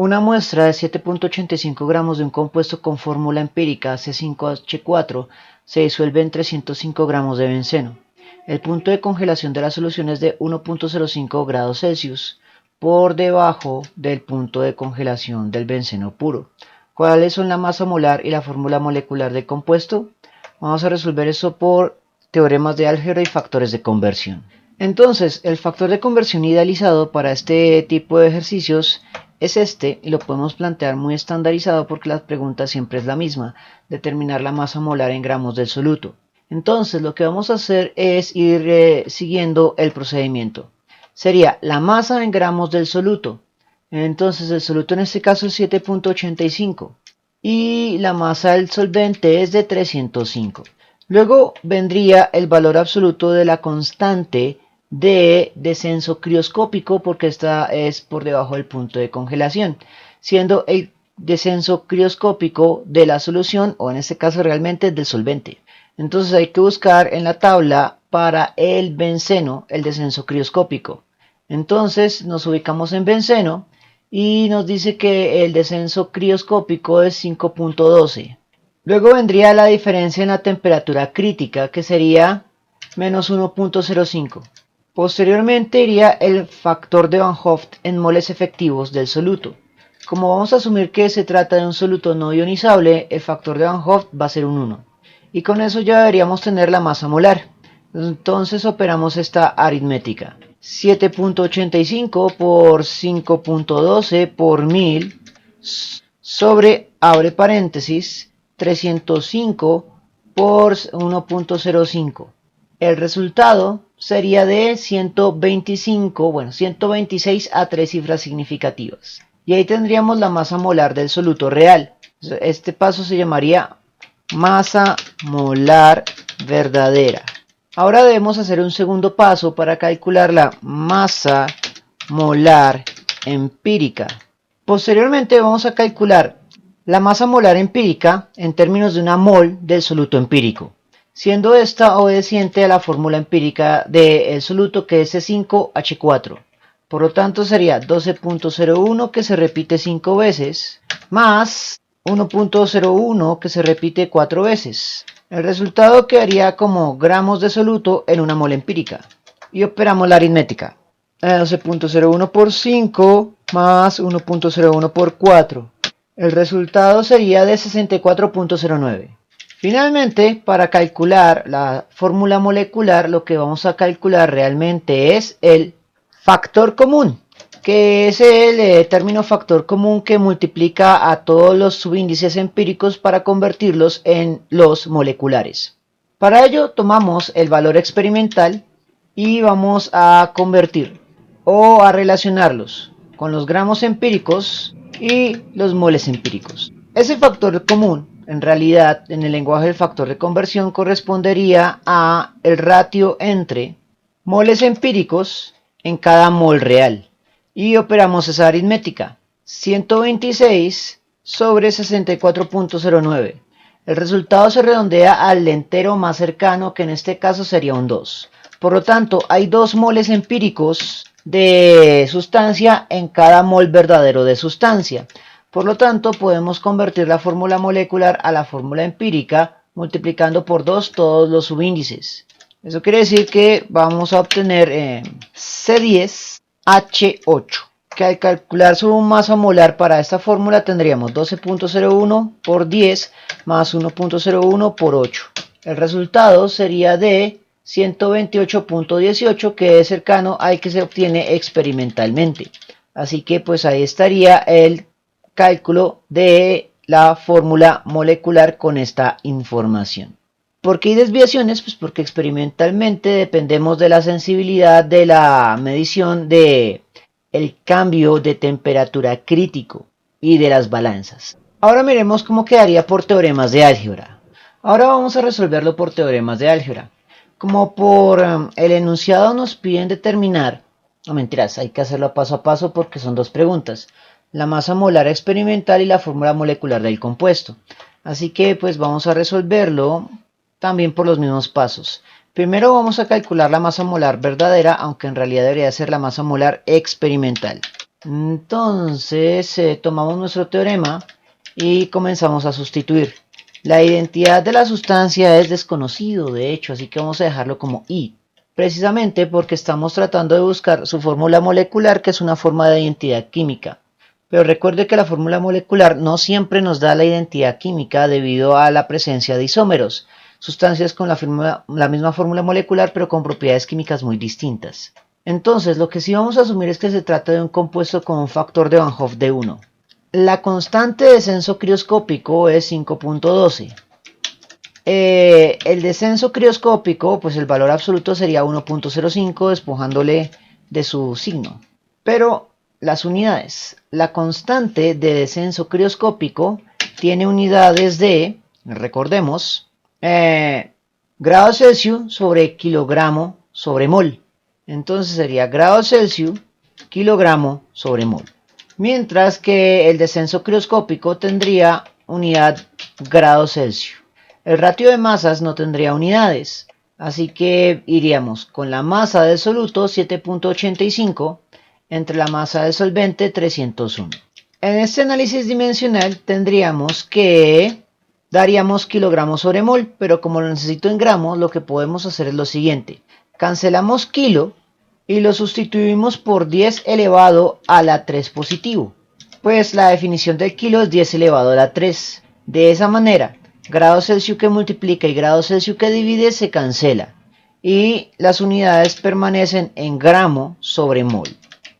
Una muestra de 7.85 gramos de un compuesto con fórmula empírica C5H4 se disuelve en 305 gramos de benceno. El punto de congelación de la solución es de 1.05 grados Celsius, por debajo del punto de congelación del benceno puro. ¿Cuáles son la masa molar y la fórmula molecular del compuesto? Vamos a resolver eso por teoremas de álgebra y factores de conversión. Entonces, el factor de conversión idealizado para este tipo de ejercicios es este, y lo podemos plantear muy estandarizado porque la pregunta siempre es la misma: determinar la masa molar en gramos del soluto. Entonces, lo que vamos a hacer es ir siguiendo el procedimiento. Sería la masa en gramos del soluto. Entonces, el soluto en este caso es 7.85 y la masa del solvente es de 305. Luego vendría el valor absoluto de la constante de descenso crioscópico, porque esta es por debajo del punto de congelación, siendo el descenso crioscópico de la solución, o en este caso realmente del solvente. Entonces hay que buscar en la tabla para el benceno el descenso crioscópico. Entonces nos ubicamos en benceno y nos dice que el descenso crioscópico es 5.12. Luego vendría la diferencia en la temperatura crítica, que sería menos 1.05. Posteriormente iría el factor de Van Hoff en moles efectivos del soluto. Como vamos a asumir que se trata de un soluto no ionizable, el factor de Van Hoff va a ser un 1. Y con eso ya deberíamos tener la masa molar. Entonces operamos esta aritmética. 7.85 por 5.12 por 1000 sobre, abre paréntesis, 305 por 1.05. El resultado sería de 126 a 3 cifras significativas. Y ahí tendríamos la masa molar del soluto real. Este paso se llamaría masa molar verdadera. Ahora debemos hacer un segundo paso para calcular la masa molar empírica. Posteriormente vamos a calcular la masa molar empírica en términos de una mol del soluto empírico, siendo esta obedeciente a la fórmula empírica del soluto, que es C5H4. Por lo tanto sería 12.01, que se repite 5 veces, más 1.01, que se repite 4 veces. El resultado quedaría como gramos de soluto en una mol empírica. Y operamos la aritmética. 12.01 por 5 más 1.01 por 4. El resultado sería de 64.09. Finalmente, para calcular la fórmula molecular, lo que vamos a calcular realmente es el factor común, que es el término factor común que multiplica a todos los subíndices empíricos para convertirlos en los moleculares. Para ello tomamos el valor experimental y vamos a convertir o a relacionarlos con los gramos empíricos y los moles empíricos. Ese factor común, en realidad, en el lenguaje del factor de conversión, correspondería a el ratio entre moles empíricos en cada mol real. Y operamos esa aritmética. 126 sobre 64.09. El resultado se redondea al entero más cercano, que en este caso sería un 2. Por lo tanto, hay 2 moles empíricos de sustancia en cada mol verdadero de sustancia. Por lo tanto, podemos convertir la fórmula molecular a la fórmula empírica multiplicando por 2 todos los subíndices. Eso quiere decir que vamos a obtener C10H8, que al calcular su masa molar para esta fórmula tendríamos 12.01 por 10 más 1.01 por 8. El resultado sería de 128.18, que es cercano al que se obtiene experimentalmente. Así que pues ahí estaría el cálculo de la fórmula molecular con esta información. ¿Por qué hay desviaciones? Pues porque experimentalmente dependemos de la sensibilidad de la medición de el cambio de temperatura crítico y de las balanzas. Ahora miremos cómo quedaría por teoremas de álgebra. Ahora vamos a resolverlo por teoremas de álgebra. Como por el enunciado nos piden determinar, no mentiras, hay que hacerlo paso a paso porque son dos preguntas: la masa molar experimental y la fórmula molecular del compuesto. Así que pues vamos a resolverlo también por los mismos pasos. Primero vamos a calcular la masa molar verdadera, aunque en realidad debería ser la masa molar experimental. Entonces tomamos nuestro teorema y comenzamos a sustituir. La identidad de la sustancia es desconocido, de hecho, así que vamos a dejarlo como I, precisamente porque estamos tratando de buscar su fórmula molecular, que es una forma de identidad química. Pero recuerde que la fórmula molecular no siempre nos da la identidad química debido a la presencia de isómeros, sustancias con la misma fórmula molecular pero con propiedades químicas muy distintas. Entonces, lo que sí vamos a asumir es que se trata de un compuesto con un factor de Van Hoff de 1. La constante de descenso crioscópico es 5.12. El descenso crioscópico, pues el valor absoluto sería 1.05, despojándole de su signo. Pero las unidades, la constante de descenso crioscópico tiene unidades de, recordemos, grado Celsius sobre kilogramo sobre mol. Entonces sería grado Celsius, kilogramo sobre mol. Mientras que el descenso crioscópico tendría unidad grado Celsius. El ratio de masas no tendría unidades, así que iríamos con la masa del soluto 7.85 entre la masa del solvente 301. En este análisis dimensional tendríamos que daríamos kilogramos sobre mol, pero como lo necesito en gramos, lo que podemos hacer es lo siguiente. Cancelamos kilo y lo sustituimos por 10 elevado a la 3 positivo. Pues la definición del kilo es 10 elevado a la 3. De esa manera, grado Celsius que multiplica y grado Celsius que divide se cancela. Y las unidades permanecen en gramo sobre mol,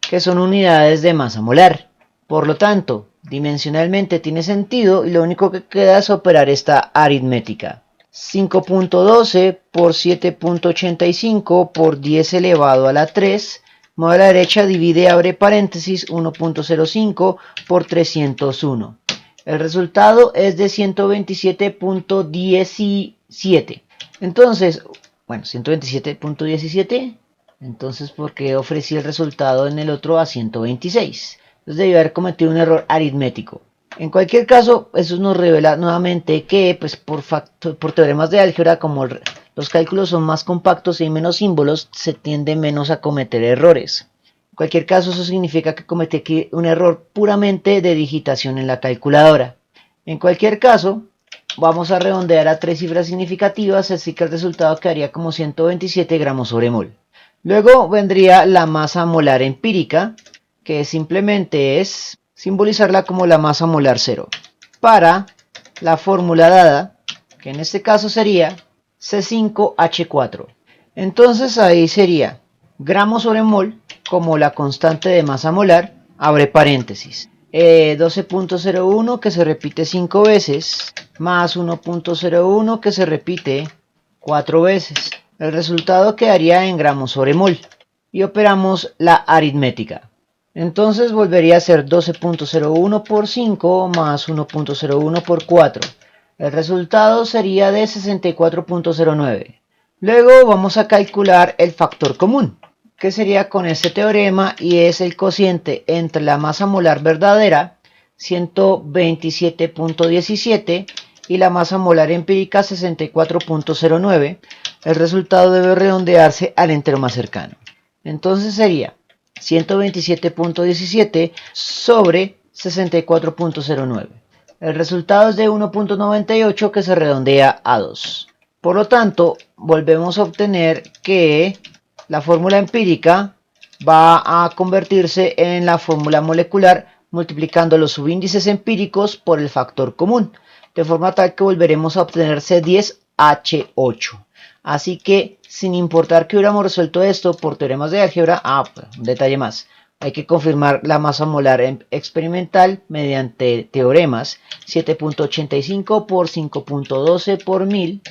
que son unidades de masa molar. Por lo tanto, dimensionalmente tiene sentido y lo único que queda es operar esta aritmética. 5.12 por 7.85 por 10 elevado a la 3. Mueve a la derecha, divide, abre paréntesis, 1.05 por 301. El resultado es de 127.17. Entonces, bueno, 127.17. Entonces, ¿por qué ofrecí el resultado en el otro a 126? Entonces, debí haber cometido un error aritmético. En cualquier caso, eso nos revela nuevamente que pues, por teoremas de álgebra, como los cálculos son más compactos y hay menos símbolos, se tiende menos a cometer errores. En cualquier caso, eso significa que cometí aquí un error puramente de digitación en la calculadora. En cualquier caso, vamos a redondear a 3 cifras significativas, así que el resultado quedaría como 127 gramos sobre mol. Luego vendría la masa molar empírica, que simplemente es simbolizarla como la masa molar cero, para la fórmula dada, que en este caso sería C5H4. Entonces ahí sería gramos sobre mol como la constante de masa molar, abre paréntesis, 12.01 que se repite 5 veces, más 1.01 que se repite 4 veces. El resultado quedaría en gramos sobre mol. Y operamos la aritmética. Entonces volvería a ser 12.01 por 5 más 1.01 por 4. El resultado sería de 64.09. Luego vamos a calcular el factor común, que sería con este teorema y es el cociente entre la masa molar verdadera, 127.17, y la masa molar empírica, 64.09. El resultado debe redondearse al entero más cercano. Entonces sería 127.17 sobre 64.09. El resultado es de 1.98 que se redondea a 2. Por lo tanto, volvemos a obtener que la fórmula empírica va a convertirse en la fórmula molecular multiplicando los subíndices empíricos por el factor común, de forma tal que volveremos a obtener C10H8. Así que, sin importar que hubiéramos resuelto esto por teoremas de álgebra, un detalle más, hay que confirmar la masa molar experimental mediante teoremas. 7.85 por 5.12 por 1000,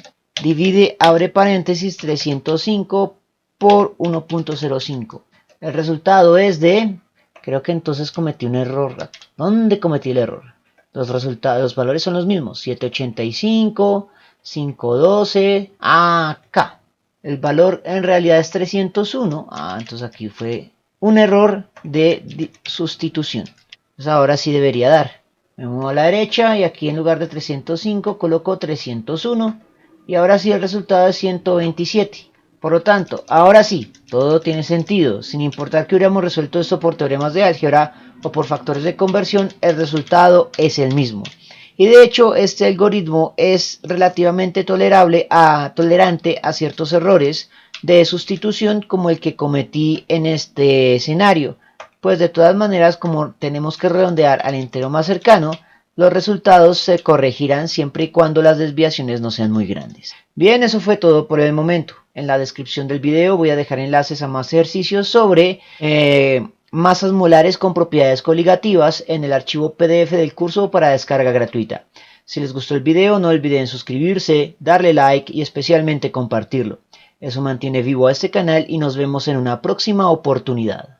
divide, abre paréntesis, 305 por 1.05. El resultado es de, creo que entonces cometí un error. ¿Dónde cometí el error? Los valores son los mismos, 785, 512, acá. El valor en realidad es 301. Entonces aquí fue un error de sustitución. Entonces ahora sí debería dar. Me muevo a la derecha y aquí en lugar de 305 coloco 301. Y ahora sí el resultado es 127. Por lo tanto, ahora sí, todo tiene sentido. Sin importar que hubiéramos resuelto esto por teoremas de álgebra o por factores de conversión, el resultado es el mismo. Y de hecho, este algoritmo es relativamente tolerante a ciertos errores de sustitución como el que cometí en este escenario. Pues de todas maneras, como tenemos que redondear al entero más cercano, los resultados se corregirán siempre y cuando las desviaciones no sean muy grandes. Bien, eso fue todo por el momento. En la descripción del video voy a dejar enlaces a más ejercicios sobre masas molares con propiedades coligativas en el archivo PDF del curso para descarga gratuita. Si les gustó el video, no olviden suscribirse, darle like y especialmente compartirlo. Eso mantiene vivo a este canal y nos vemos en una próxima oportunidad.